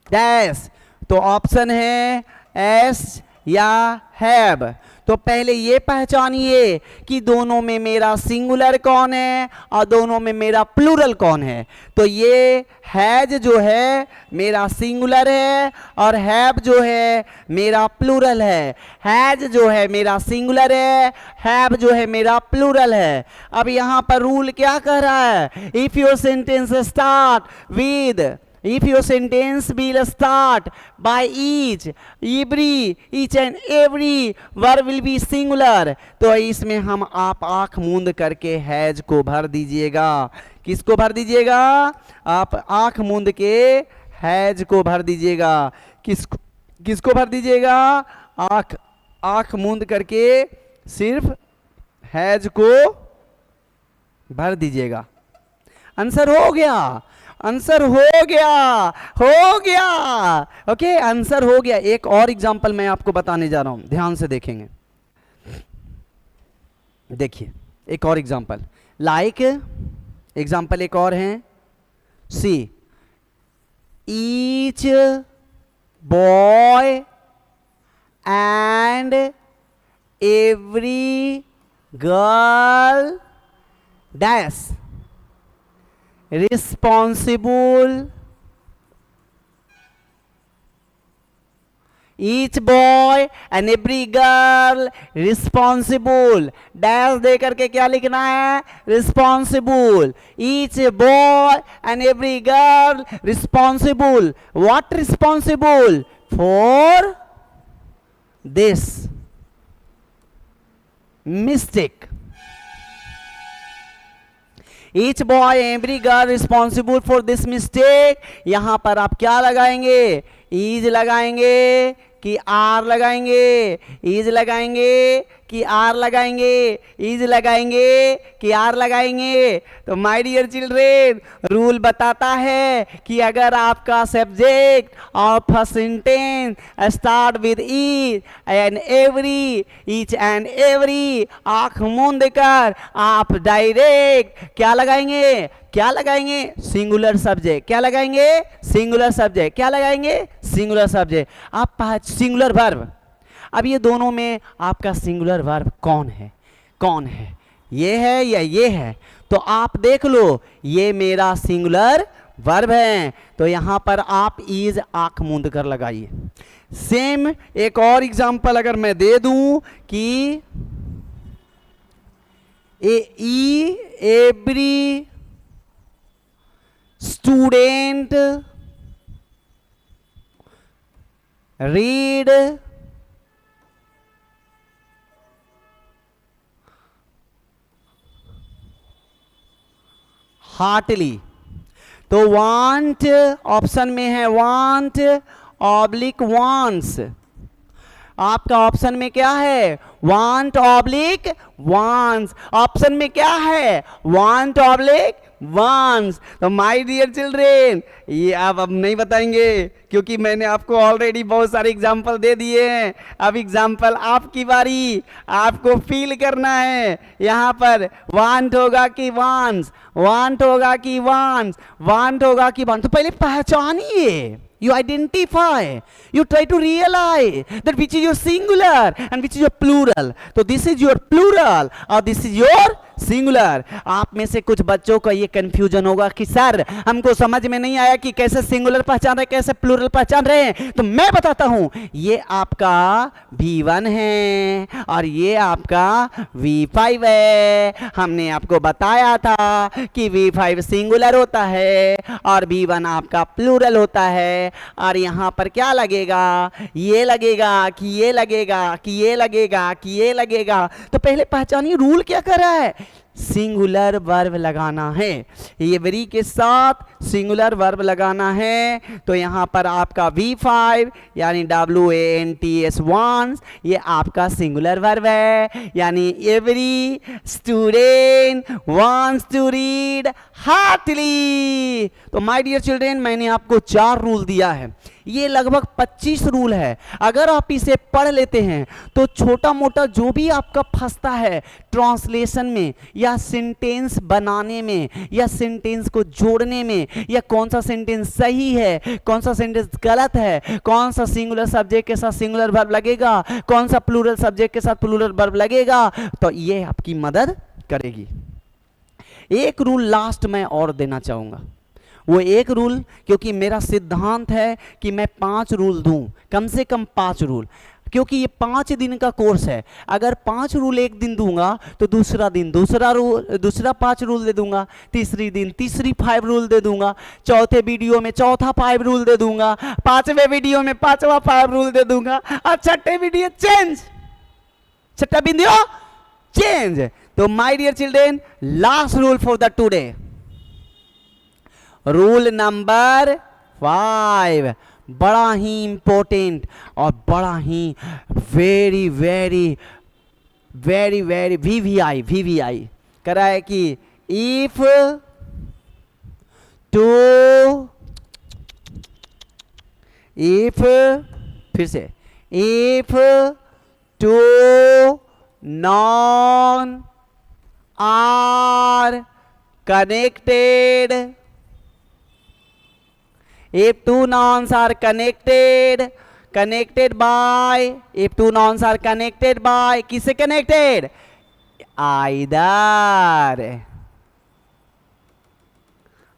dash, तो ऑप्शन है एस या हैव। तो पहले ये पहचानिए कि दोनों में मेरा सिंगुलर कौन है और दोनों में मेरा प्लूरल कौन है। तो ये हैज जो है मेरा सिंगुलर है और हैव जो है मेरा प्लूरल है। हैज जो है मेरा सिंगुलर है, हैव जो है मेरा प्लूरल है। अब यहां पर रूल क्या कह रहा है, if your sentence start with, if your sentence will start by each, each and every verb will be singular, तो इसमें हम आप आंख मूंद करके हैज को भर दीजिएगा। किसको भर दीजिएगा, आप आंख मूंद के हैज को भर दीजिएगा। किसको भर दीजिएगा, आंख मूंद करके सिर्फ हैज को भर दीजिएगा। आंसर हो गया, आंसर हो गया, हो गया। ओके, आंसर हो गया। एक और एग्जांपल मैं आपको बताने जा रहा हूं, ध्यान से देखेंगे। देखिए एक और एग्जांपल, लाइक एग्जांपल एक और है, see each boy and every girl dash responsible, each boy and every girl responsible, dash दे करके क्या लिखना है, responsible, each boy and every girl responsible, what responsible, for this mistake। Each boy every girl responsible for this mistake. यहां पर आप क्या लगाएंगे, इज लगाएंगे कि आर लगाएंगे, इज लगाएंगे कि आर लगाएंगे, इज लगाएंगे कि आर लगाएंगे। तो माय डियर चिल्ड्रेन, रूल बताता है कि अगर आपका subject of a sentence start with each and every आंख मूंद कर आप डायरेक्ट क्या लगाएंगे, क्या लगाएंगे, सिंगुलर सब्जेक्ट। क्या लगाएंगे, सिंगुलर सब्जेक्ट। क्या लगाएंगे, सिंगुलर सब्जेक्ट। आप सिंगुलर वर्ब। अब ये दोनों में आपका सिंगुलर वर्ब कौन है, कौन है, ये है या ये है? तो आप देख लो, ये मेरा सिंगुलर वर्ब है, तो यहां पर आप इज आंख मूंद कर लगाइए। सेम एक और एग्जांपल अगर मैं दे दूं कि एवरी स्टूडेंट रीड हार्टली। तो वांट ऑप्शन में है, वांट ऑब्लिक वांट्स। आपका ऑप्शन में क्या है, वांट ऑब्लिक वांट्स। ऑप्शन में क्या है, वांट ऑब्लिक वांट्स। तो माय डियर चिल्ड्रेन, ये आप अब नहीं बताएंगे क्योंकि मैंने आपको ऑलरेडी बहुत सारे एग्जाम्पल दे दिए हैं। अब एग्जाम्पल आपकी बारी, आपको फील करना है। यहाँ पर वांट होगा कि वांट्स, वांट होगा कि वांट्स, वांट होगा कि वांट्स। तो पहले पहचानिए, you identify, you try to realize that which is your singular and which is your plural. So this is your plural or this is your singular. आप में से कुछ बच्चों का ये कंफ्यूजन होगा कि सर हमको समझ में नहीं आया कि कैसे सिंगुलर पहचान रहे, कैसे प्लूरल पहचान रहे हैं। तो मैं बताता हूं, ये आपका V1 है और ये आपका V5 है। हमने आपको बताया था कि V5 सिंगुलर होता है और V1 आपका प्लूरल होता है। और यहां पर क्या लगेगा, ये लगेगा कि ये लगेगा कि ये लगेगा कि ये लगेगा। तो पहले पहचानिए रूल क्या कर रहा है, सिंगुलर वर्ब लगाना है। एवरी के साथ सिंगुलर वर्ब लगाना है। तो यहां पर आपका V5 यानी WANTS वांट्स, ये आपका सिंगुलर वर्ब है। यानी every student wants to read heartily. तो माय डियर चिल्ड्रेन, मैंने आपको 4 रूल दिया है, ये लगभग 25 रूल है। अगर आप इसे पढ़ लेते हैं तो छोटा मोटा जो भी आपका फंसता है ट्रांसलेशन में या सेंटेंस बनाने में या सेंटेंस को जोड़ने में, या कौन सा सेंटेंस सही है, कौन सा सेंटेंस गलत है, कौन सा सिंगुलर सब्जेक्ट के साथ सिंगुलर वर्ब लगेगा, कौन सा प्लूरल सब्जेक्ट के साथ प्लूरल वर्ब लगेगा, तो ये आपकी मदद करेगी। एक रूल लास्ट में और देना चाहूंगा, वो एक रूल, क्योंकि मेरा सिद्धांत है कि मैं 5 रूल दूं, कम से कम 5 रूल, क्योंकि ये 5 दिन का कोर्स है। अगर 5 रूल एक दिन दूंगा तो दूसरा दिन दूसरा 5 रूल दे दूंगा, तीसरी दिन तीसरी 5 रूल दे दूंगा, चौथे वीडियो में चौथा 5 रूल दे दूंगा, 5वें वीडियो में 5वां 5 रूल दे दूंगा, और छठे वीडियो चेंज, छठा वीडियो चेंज। तो my dear children, last rule for the today, rule number 5, बड़ा ही इंपॉर्टेंट और बड़ा ही very very very very VVI करा है कि इफ फिर से, if two noun are connected, if two nouns are connected by, if two nouns are connected by, किससे connected, either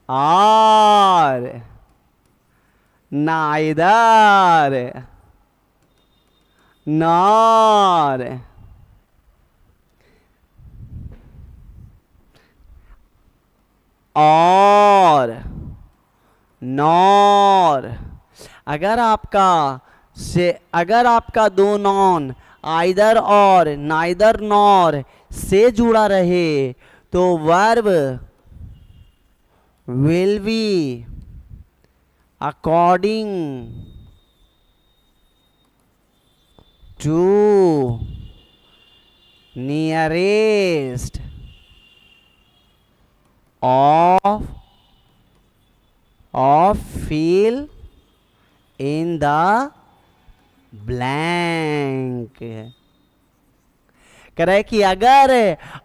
or neither nor, और नॉर। अगर आपका 2 नॉन आइदर और नाइदर नॉर से जुड़ा रहे तो verb will be according to nearest of fill in the blank। कह रहे कि अगर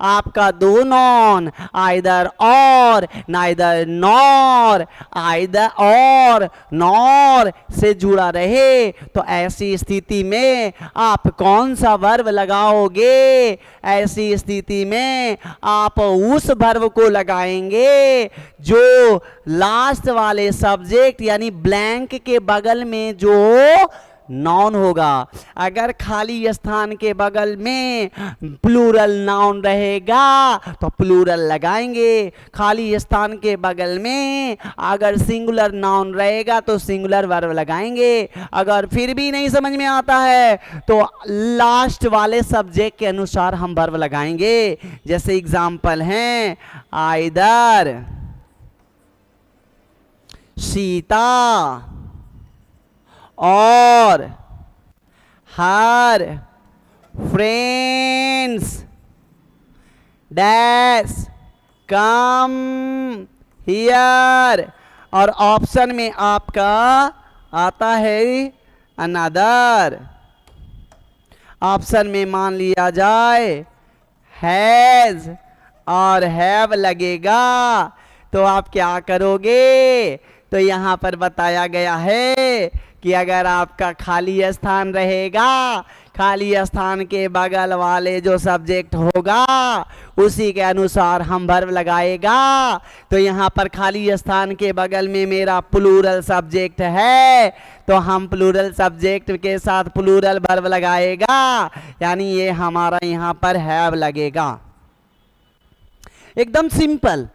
आपका दो नॉन आइदर और नाइदर नॉर आइदर और नॉर से जुड़ा रहे तो ऐसी स्थिति में आप कौन सा वर्ब लगाओगे? ऐसी स्थिति में आप उस वर्ब को लगाएंगे जो लास्ट वाले सब्जेक्ट यानी ब्लैंक के बगल में जो नाउन होगा। अगर खाली स्थान के बगल में प्लूरल नाउन रहेगा तो प्लूरल लगाएंगे, खाली स्थान के बगल में अगर सिंगुलर नाउन रहेगा तो सिंगुलर वर्ब लगाएंगे। अगर फिर भी नहीं समझ में आता है तो लास्ट वाले सब्जेक्ट के अनुसार हम वर्ब लगाएंगे। जैसे एग्जाम्पल हैं आइदर सीता और हर फ्रेंड्स डैश कम हियर, और ऑप्शन में आपका आता है अनदर। ऑप्शन में मान लिया जाए हैज और हैव लगेगा तो आप क्या करोगे? तो यहां पर बताया गया है कि अगर आपका खाली स्थान रहेगा, खाली स्थान के बगल वाले जो सब्जेक्ट होगा उसी के अनुसार हम वर्ब लगाएगा। तो यहाँ पर खाली स्थान के बगल में मेरा प्लूरल सब्जेक्ट है तो हम प्लूरल सब्जेक्ट के साथ प्लूरल वर्ब लगाएगा, यानी ये हमारा यहाँ पर हैव लगेगा। एकदम सिंपल।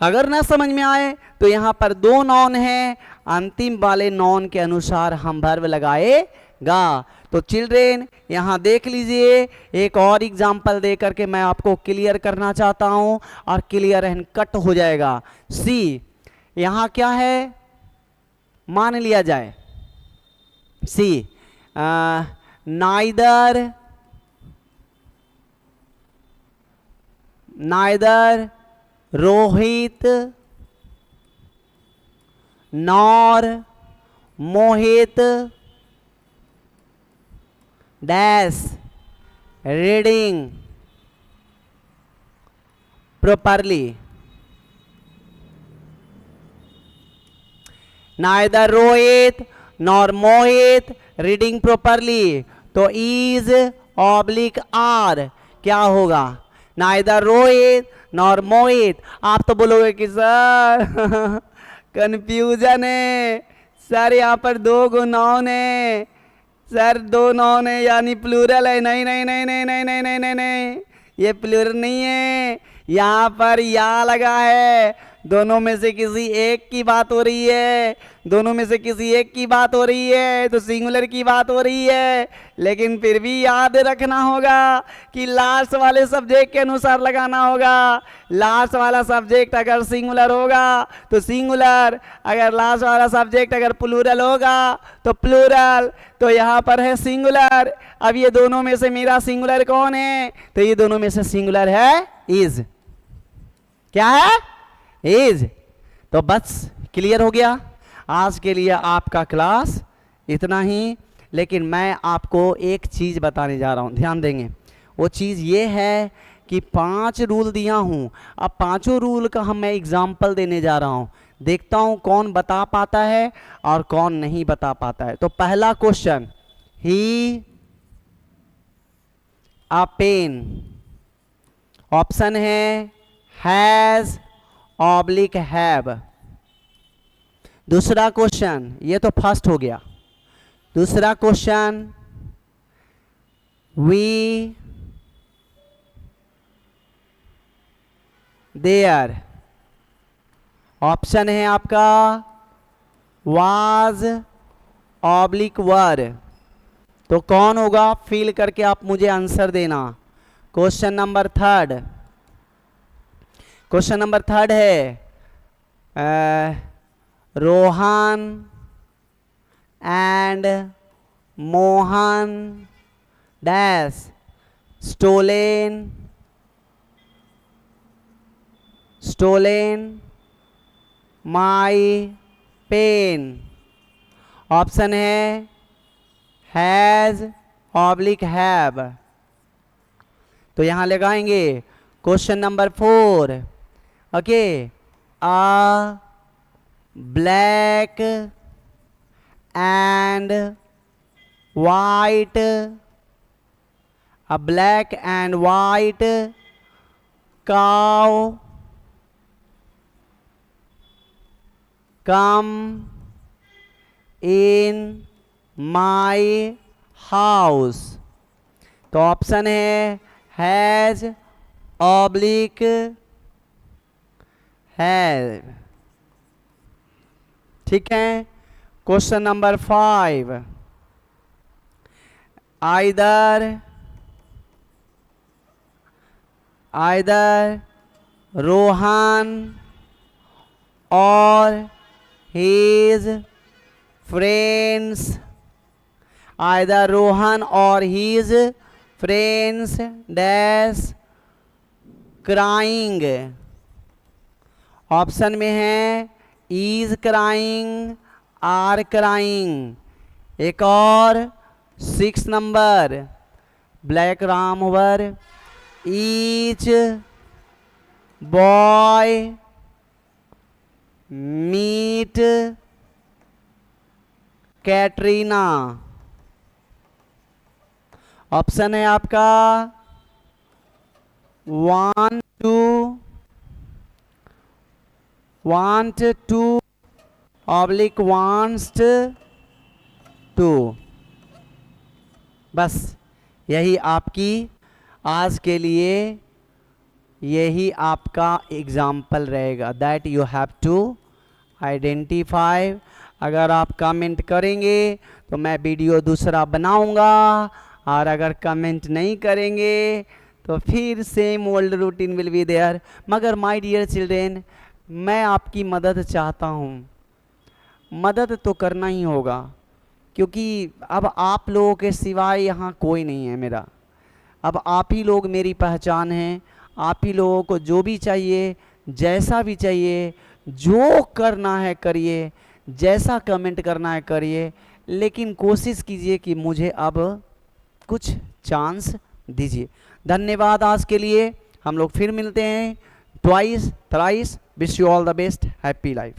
अगर ना समझ में आए तो यहाँ पर दो नॉन है, अंतिम वाले नॉन के अनुसार हम वर्ब लगाएगा। तो चिल्ड्रेन यहाँ देख लीजिए, एक और एग्जाम्पल दे करके मैं आपको क्लियर करना चाहता हूँ और क्लियर एंड कट हो जाएगा। सी यहाँ क्या है, मान लिया जाए see neither Rohit nor Mohit dash reading properly। neither Rohit nor Mohit reading properly, तो इज ऑब्लिक आर क्या होगा? neither Rohit nor Mohit. आप तो बोलोगे कि सर कंफ्यूजन है सर, यहाँ पर दो गो नॉन है सर, दो नॉन है यानी प्लूरल है। नहीं नहीं नहीं नहीं नहीं नहीं नहीं नहीं नहीं, ये प्लूरल नहीं है, यहाँ पर या लगा है। दोनों में से किसी एक की बात हो रही है, दोनों में से किसी एक की बात हो रही है तो सिंगुलर की बात हो रही है। लेकिन फिर भी याद रखना होगा कि लास्ट वाले सब्जेक्ट के अनुसार लगाना होगा। लास्ट वाला सब्जेक्ट अगर सिंगुलर होगा तो सिंगुलर, अगर लास्ट वाला सब्जेक्ट अगर प्लूरल होगा तो प्लूरल। तो यहाँ पर है सिंगुलर। अब ये दोनों में से मेरा सिंगुलर कौन है? तो ये दोनों में से सिंगुलर है इज। क्या है? इज। तो बस क्लियर हो गया। आज के लिए आपका क्लास इतना ही, लेकिन मैं आपको एक चीज़ बताने जा रहा हूँ, ध्यान देंगे। वो चीज़ ये है कि 5 रूल दिया हूँ, अब पांचों रूल का मैं एग्जाम्पल देने जा रहा हूँ। देखता हूँ कौन बता पाता है और कौन नहीं बता पाता है। तो पहला क्वेश्चन, ही अ पेन, ऑप्शन है हैज ऑब्लिक हैव। दूसरा क्वेश्चन, ये तो फर्स्ट हो गया। दूसरा क्वेश्चन, वी देयर, ऑप्शन है आपका वाज ऑब्लिक वर। तो कौन होगा? फिल करके आप मुझे आंसर देना। Question number third, question number third है Rohan and Mohan dash stolen my pen. Option है हैज ऑब्लिक हैव। तो यहां लगाएंगे question number 4। Okay, a black and white, a black and white cow come in my house. तो option है has oblique have. ठीक है। Question number 5, either Rohan और his friends, either Rohan और his friends dash crying। Option में है is crying, are crying। एक और 6 नंबर, black Ram over each boy meet Katrina. Option है आपका 1 2 want to oblique wants to। बस यही आपकी आज के लिए यही आपका एग्जाम्पल रहेगा, that you have to identify. अगर आप कमेंट करेंगे तो मैं वीडियो दूसरा बनाऊंगा, और अगर कमेंट नहीं करेंगे तो फिर same old routine will be there. मगर माय डियर चिल्ड्रेन, मैं आपकी मदद चाहता हूँ, मदद तो करना ही होगा, क्योंकि अब आप लोगों के सिवाय यहाँ कोई नहीं है मेरा। अब आप ही लोग मेरी पहचान हैं। आप ही लोगों को जो भी चाहिए, जैसा भी चाहिए, जो करना है करिए, जैसा कमेंट करना है करिए, लेकिन कोशिश कीजिए कि मुझे अब कुछ चांस दीजिए। धन्यवाद आज के लिए। हम लोग फिर मिलते हैं twice thrice. Wish you all the best, happy life.